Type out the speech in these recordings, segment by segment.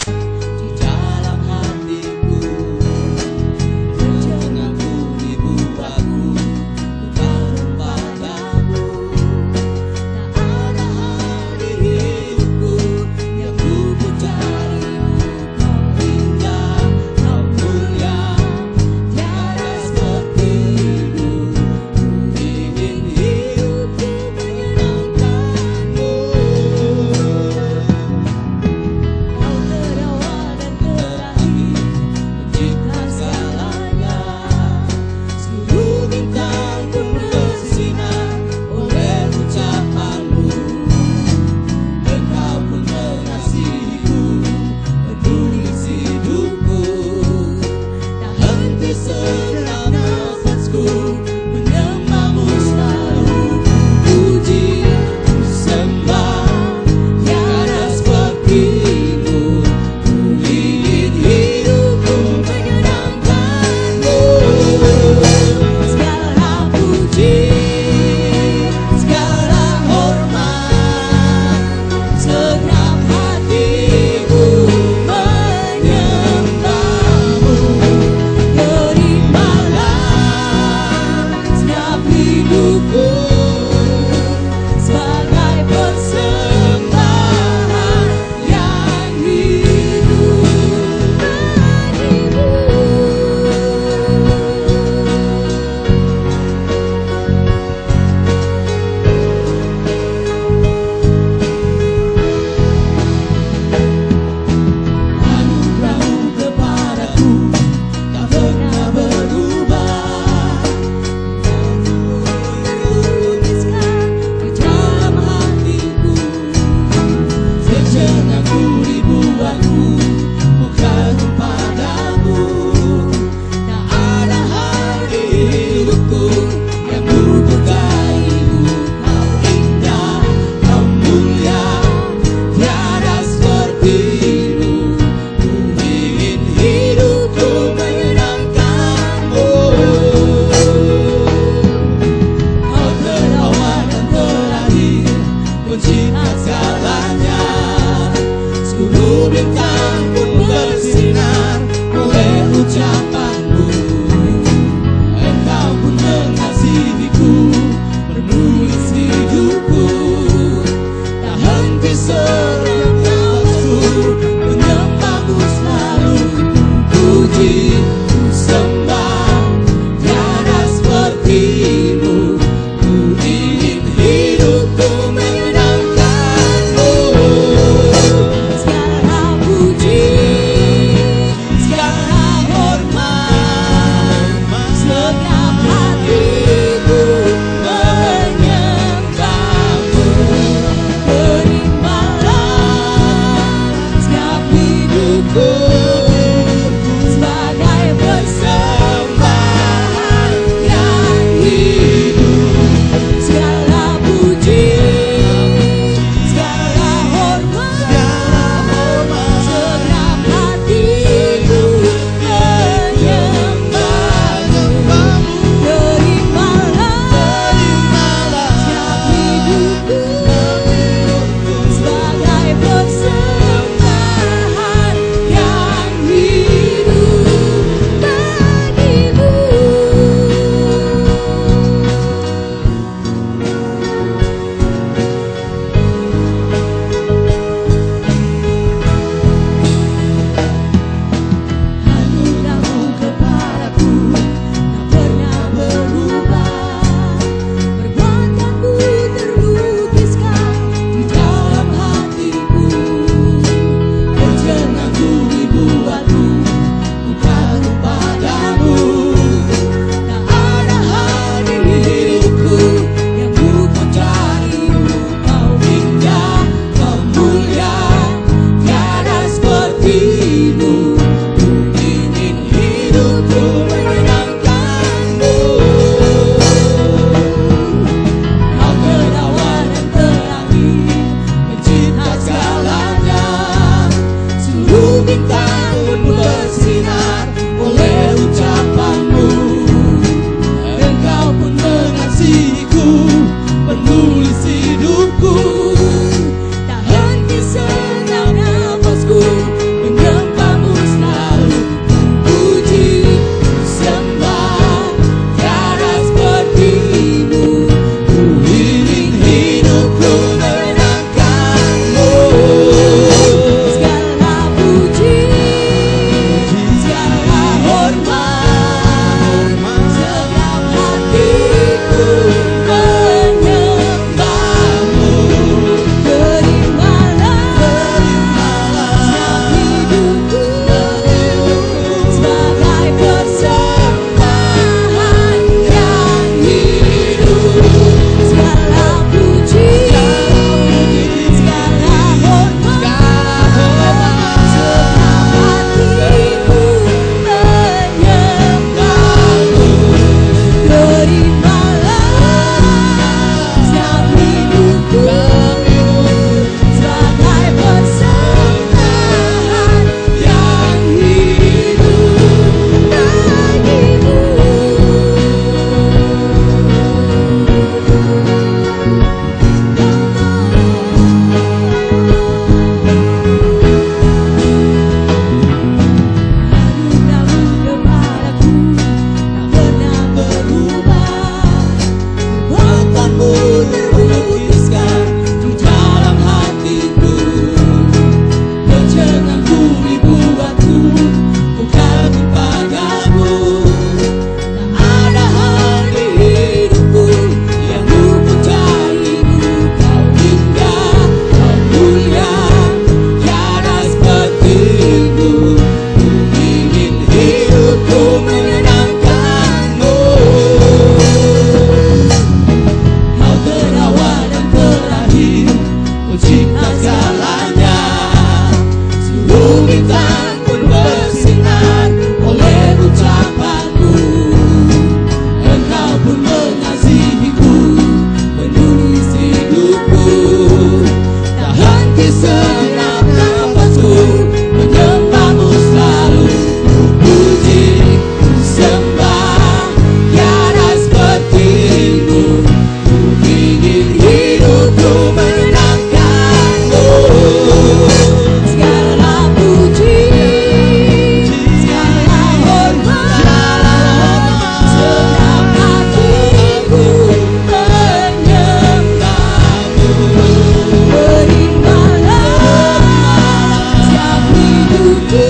di dalam hatiku. Mengaku dibuatku bukan padamu. Tak ada hal di hidupku yang ku darimu. Kau indah, kau mulia, tiada sepertimu. Ku ingin hidupku menyenangkanmu. Kau terawal dan terakhir mencipta segalanya. Seluruh bintang pun bersinar oleh ucapanmu. Engkau pun mengasihiku, peduli hidupku. Tak henti segenap nafasku menyembahmu selalu. Puji, ku sembah, tiada sepertimu. Ku ingin hidupku menyenangkanmu. Segala puji, segala hormat, segenap hatiku menyembahmu. Terimalah setiap hidupku sebagai persembahan yang hidup bagimu. Anugerahmu kepadaku tak pernah berubah. Tuliskan di dalam hatiku. Sejenak ku dibuatku bukan padamu. Tak ada hal di hidupku yang ku darimu. Kau indah, kau mulia, tiada sepertimu. Ku ingin hidupku menyenangkanmu. Kau terawal dan terakhir pencipta segalanya. Seluruh bintang pun bersinar oleh ucapanmu. Engkau pun mengasihiku, menulis hidupku. Tak henti segenap nafasku menyembahmu selalu. Puji, ku sembah, tiada sepertimu. Ku ingin hidupku menyenangkanmu. Segala puji, segala hormat, bintang pun bersinar oleh ucapanmu. Engkau pun mengasihiku, menulis hidupku. Tak henti segenap nafasku menyembahmu selalu. Ku puji, ku sembah, tiada sepertimu. Ku ingin hidupku menyenangkanmu. Segala puji, segala hormat, segenap hatiku menyembahmu. Terimalah setiap hidupku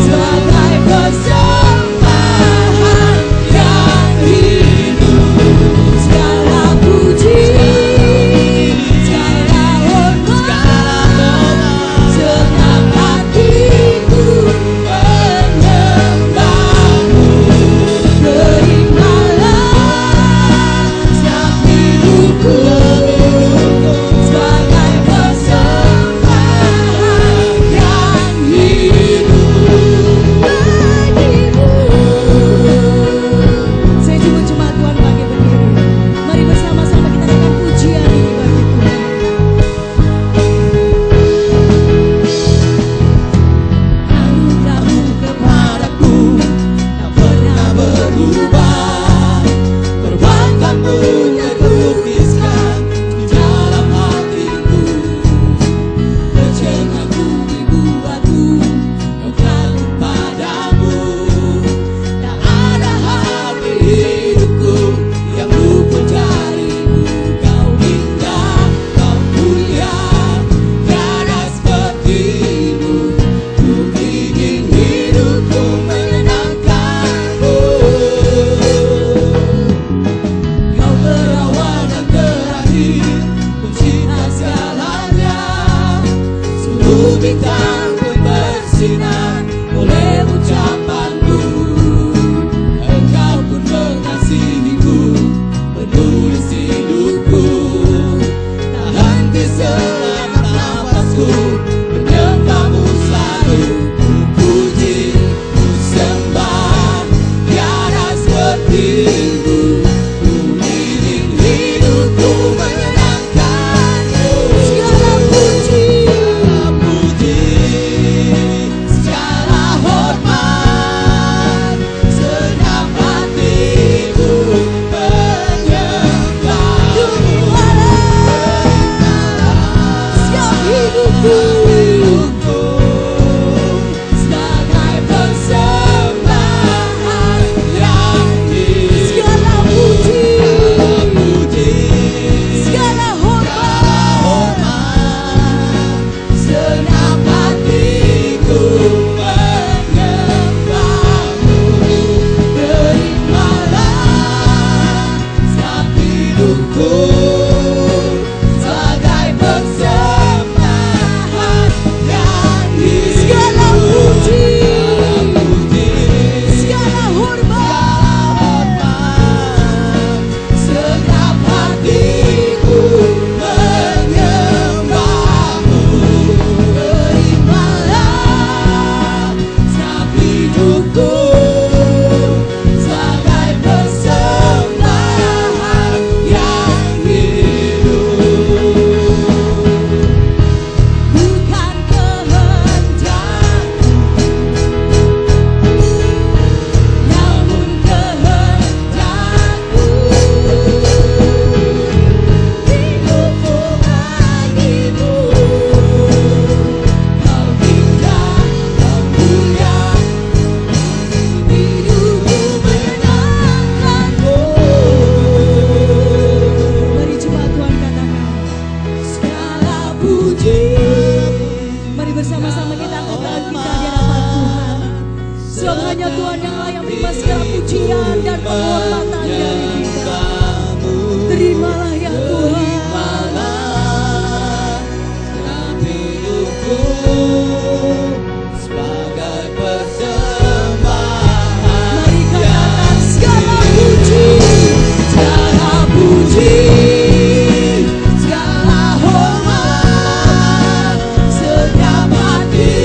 sebagai persembahan yang hidup. Segala puji, segala hormat, segenap hatiku menyembahmu. Terimalah setiap hidupku sebagai persembahan yang hidup bagimu. Saya cuma Tuhan bagi berdiri. Mari bersama-sama kita naikkan pujian ini bagi Tuhan. Anugerahmu kepadaku tak pernah berubah. Perbankanmu terlukiskan di dalam hatiku. Rencanaku dibuatku kekal padamu. Tak ada hal di hidupku yang luput darimu. Kau indah, kau mulia, tiada sepertimu. Ku ingin hidupku menyenangkanmu. Kau berawal dan terakhir, pencipta segalanya. Seluruh bintang pun bersinar oleh ucapanmu. Engkau pun mengasihiku, menulis hidupku. Tak henti segenap nafasku menyembahmu selalu. Ku puji, ku sembah, tiada sepertimu. Ku ingin hidupku menyenangkanmu. Segala puji, segala hormat, segenap hatiku menyembahmu. Setiap hidupku sebagai persembahan yang hidup. Segala puji, segala hormat, segenap hatiku menyembahmu. Terimalah setiap hidupku sebagai persembahan yang hidup. Segala puji, segala hormat, segenap hatiku menyembahmu. Terimalah setiap hidupku sebagai persembahan yang hidup. Bukan kehendakku, namun kehendakku. Hidupku bagimu. Kau indah, kau mulia, hidupku menyenangkanmu. Mari jemaat Tuhan katakan segala puji. Mari bersama-sama kita angkat tangan kita di hadapan Tuhan. Sebab hanya Tuhan yang layak menerima segala pujian dan penghormatan dari kita. Terimalah ya Tuhan. Dalam hidupku sebagai segala hormat, segenap hati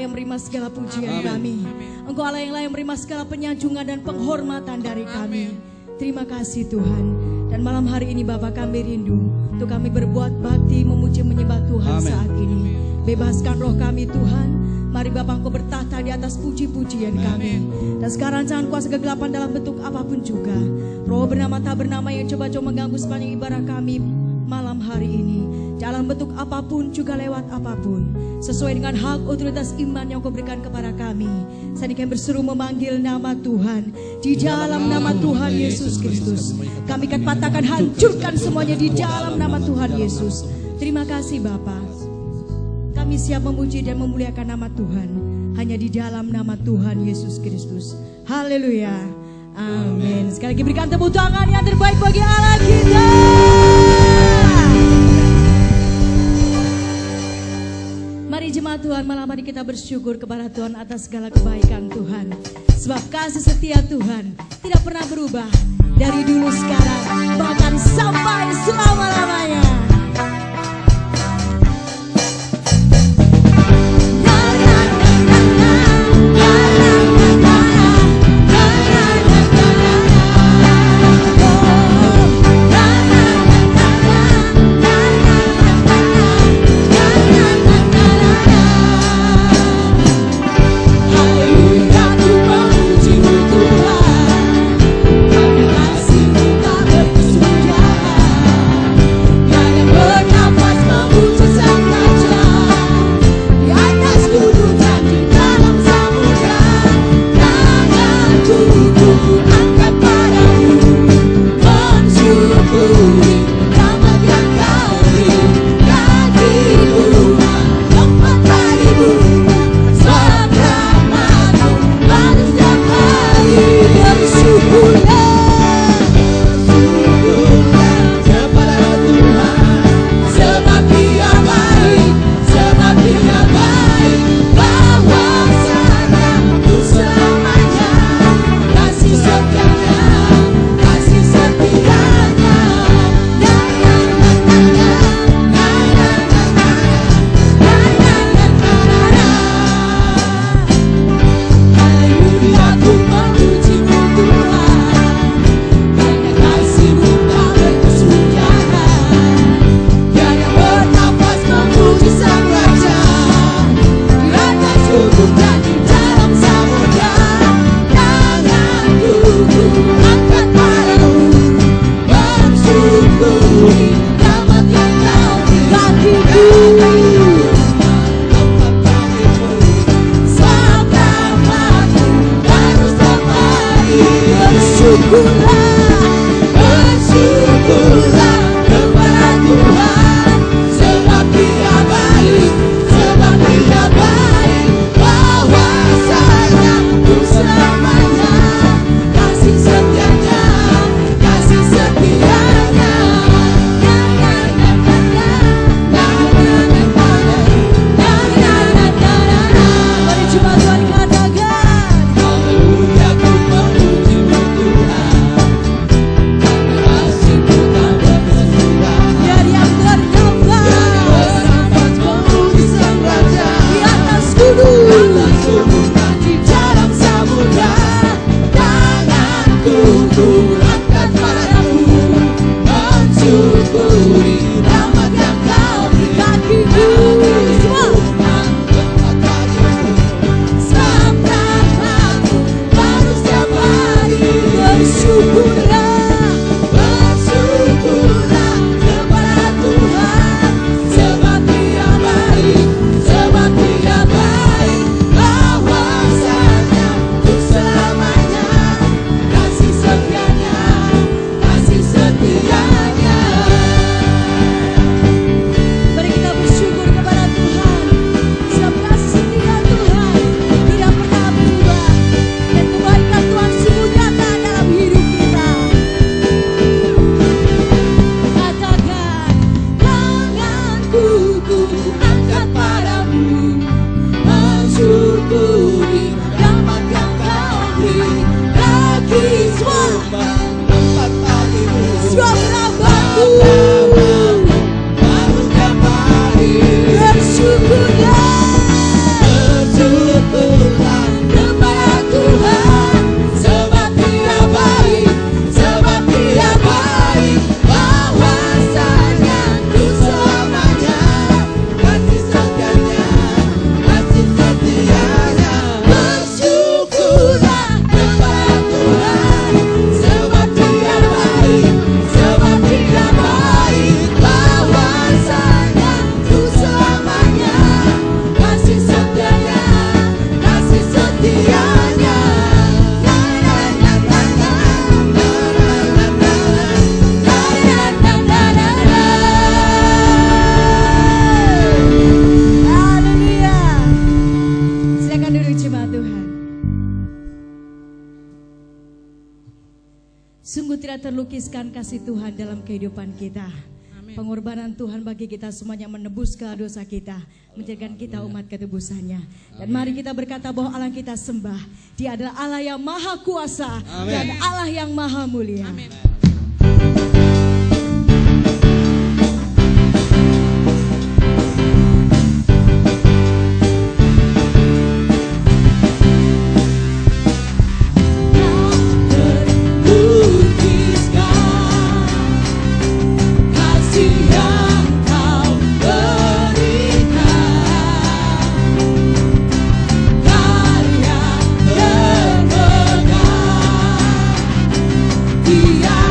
yang menerima segala pujian kami. Engkau Allah yang layak menerima segala penyanjungan dan penghormatan dari kami. Terima kasih Tuhan. Dan malam hari ini Bapa, kami rindu untuk kami berbuat bakti memuji menyembah Tuhan saat ini. Bebaskan roh kami Tuhan. Mari Bapa, Engkau bertahta di atas puji-pujian kami. Dan sekarang jangan kuasa kegelapan dalam bentuk apapun juga. Roh bernama tak bernama yang coba-coba mengganggu sepanjang ibadah kami malam hari ini. Dalam bentuk apapun juga lewat apapun. Sesuai dengan hak otoritas iman yang Kau berikan kepada kami. Saat ini kami berseru memanggil nama Tuhan. Di dalam nama Tuhan Yesus Kristus. Kami akan patahkan, hancurkan semuanya di dalam nama Tuhan Yesus. Terima kasih Bapa. Kami siap memuji dan memuliakan nama Tuhan. Hanya di dalam nama Tuhan Yesus Kristus. Haleluya. Amin. Sekali lagi berikan tepuk tangan yang terbaik bagi Allah kita. Mari jemaat Tuhan, malam hari kita bersyukur kepada Tuhan atas segala kebaikan Tuhan. Sebab kasih setia Tuhan tidak pernah berubah. Dari dulu sekarang bahkan sampai selama-lamanya. Bersyukurlah tidak terlukiskan kasih Tuhan dalam kehidupan kita. Pengorbanan Tuhan bagi kita semuanya menebus segala dosa kita, menjadikan kita umat ketebusannya. Dan mari kita berkata bahwa Allah kita sembah, Dia adalah Allah yang maha kuasa dan Allah yang maha mulia. Amin. Dia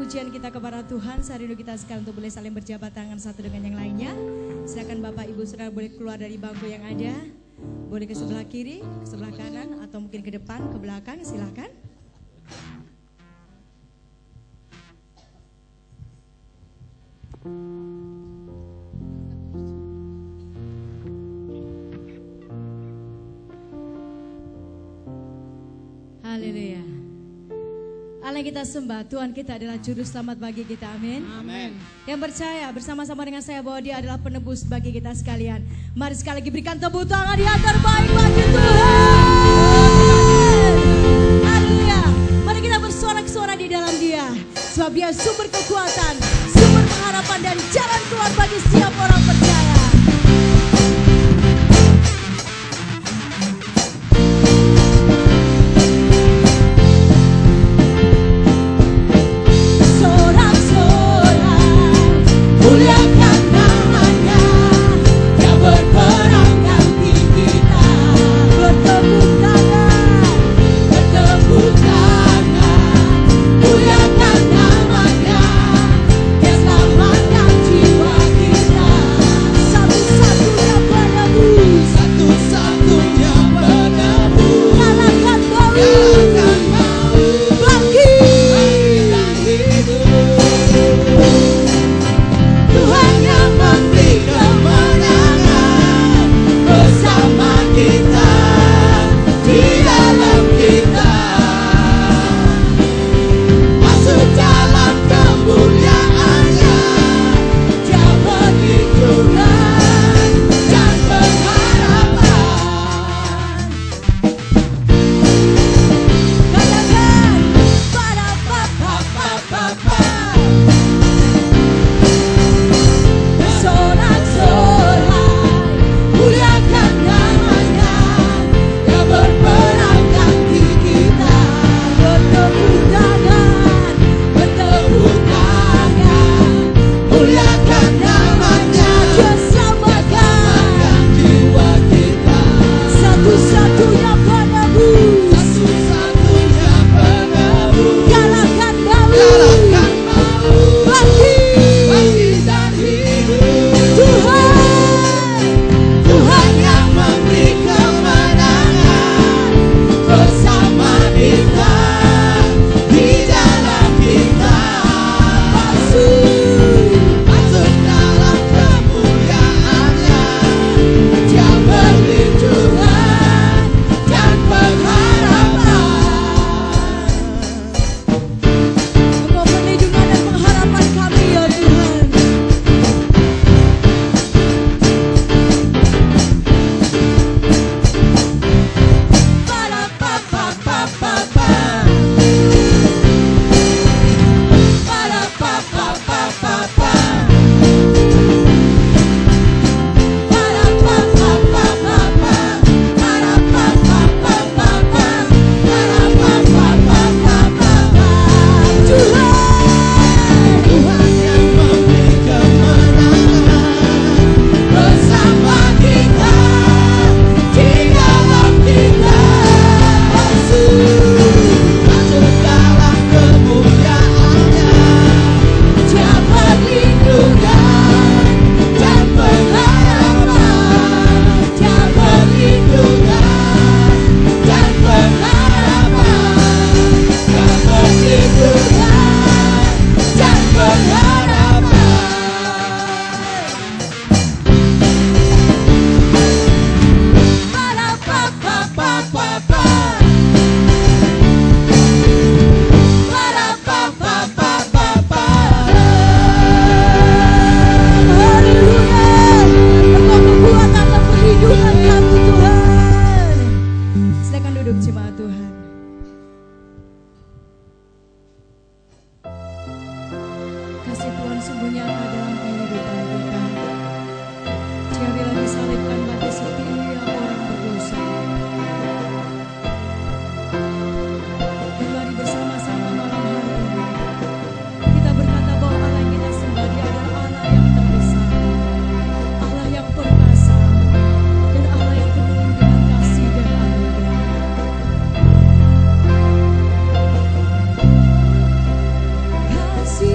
pujian kita kepada Tuhan. Saya rindu kita sekarang untuk boleh saling berjabat tangan satu dengan yang lainnya. Silakan Bapak Ibu Saudara boleh keluar dari bangku yang ada. Boleh ke sebelah kiri, ke sebelah kanan, atau mungkin ke depan, ke belakang, silakan. Haleluya. Allah yang kita sembah, Tuhan kita adalah juru selamat bagi kita, amin. Amin. Yang percaya bersama-sama dengan saya bahwa Dia adalah penebus bagi kita sekalian. Mari sekali lagi berikan tepuk tangan yang terbaik bagi Tuhan. Haleluya. Mari kita bersorak-sorai di dalam Dia, sebab Dia sumber kekuatan, sumber pengharapan dan jalan keluar bagi setiap orang percaya. Muliakan namanya, Dia berperang ganti kita. Bertepuk tangan, bertepuk tangan. Muliakan namanya, Dia selamatkan jiwa kita. satu-satunya penebus, Satu-satunya penebus. kalahkan maut, Kalahkan maut, bangkit. dan hidup. Tuhan yang memberi kemenangan bersama kita, di dalam kita. Masuk dalam kemuliaan-Nya, Dia beri Tuhan dan pengharapan. Katakan pada Bapa, Papa, sorak-sorai, muliakan namanya, Dia berperang ganti kita. bertepuk tangan, Bertepuk tangan, muliakan namanya, Dia selamatkan. selamatkan jiwa kita. Satu-satunya penebus, Satu-satunya penebus, kalahkan maut, kalahkan maut, bangkit. bangkit dan hidup. Tuhan, Tuhan yang memberi kemenangan bersama kita, di dalam kita. Masuk dalam kemuliaan-Nya, Dia beri Tuhan dan pengharapan. Engkau perlindungan dan pengharapan kami ya Tuhan. Para papa, papa, papa. Para papa, papa, papa. Para papa, papa, papa. Para papa, papa, papa. Para papa, papa, papa. Tuhan yang memberi kemenangan bersama kita, di dalam kita. Masuk dalam kemuliaan-Nya, Dia perlindungan dan pengharapan. Dia perlindungan dan pengharapan. Dia perlindungan dan pengharapan. Para papa, papa, papa. Para papa, papa, papa. Haleluya. Engkau kekuatan dan perlindungan kami Tuhan. Silakan duduk jemaat Tuhan. Kasih Tuhan sungguh nyata dalam kehidupan kita. Dia rela disalibkan bagi setiap orang berdosa. Dan mari bersama-sama malam hari ini kita berkata bahwa Allah yang kita sembah Dia adalah Allah yang terbesar, Allah yang perkasa, dan Allah yang penuh dengan kasih dan anugerah. Kasih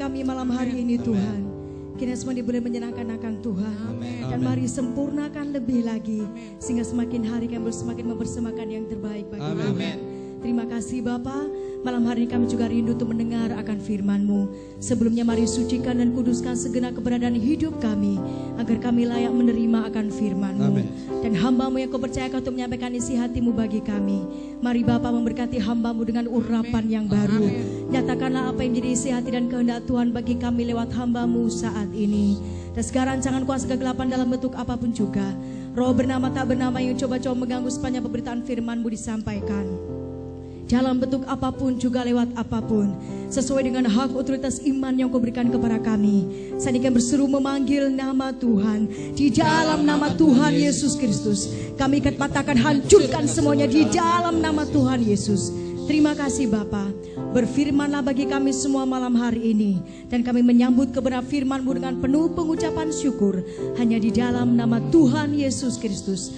kami malam hari ini Tuhan. Kiranya semua boleh menyenangkan akan Tuhan. Dan mari sempurnakan lebih lagi. Sehingga semakin hari kami semakin mempersembahkan yang terbaik bagi Tuhan. Terima kasih Bapa. Malam hari ini kami juga rindu untuk mendengar akan firman-Mu. Sebelumnya mari sucikan dan kuduskan segenap keberadaan hidup kami, agar kami layak menerima akan firman-Mu. Dan hamba-Mu yang Kau percayakan untuk menyampaikan isi hati-Mu bagi kami. Mari Bapa memberkati hamba-Mu dengan urapan yang baru. Nyatakanlah apa yang menjadi isi hati dan kehendak Tuhan bagi kami lewat hamba-Mu saat ini. Dan sekarang jangan kuasa kegelapan dalam bentuk apapun juga. Roh bernama tak bernama yang coba-coba mengganggu sepanjang pemberitaan firman-Mu disampaikan. Dalam bentuk apapun juga lewat apapun, sesuai dengan hak otoritas iman yang Kau berikan kepada kami. Saat ini kami berseru memanggil nama Tuhan. Di dalam nama Tuhan Yesus Kristus, kami akan patahkan, hancurkan semuanya di dalam nama Tuhan Yesus. Terima kasih Bapa. Berfirmanlah bagi kami semua malam hari ini, dan kami menyambut kebenaran firman-Mu dengan penuh pengucapan syukur hanya di dalam nama Tuhan Yesus Kristus.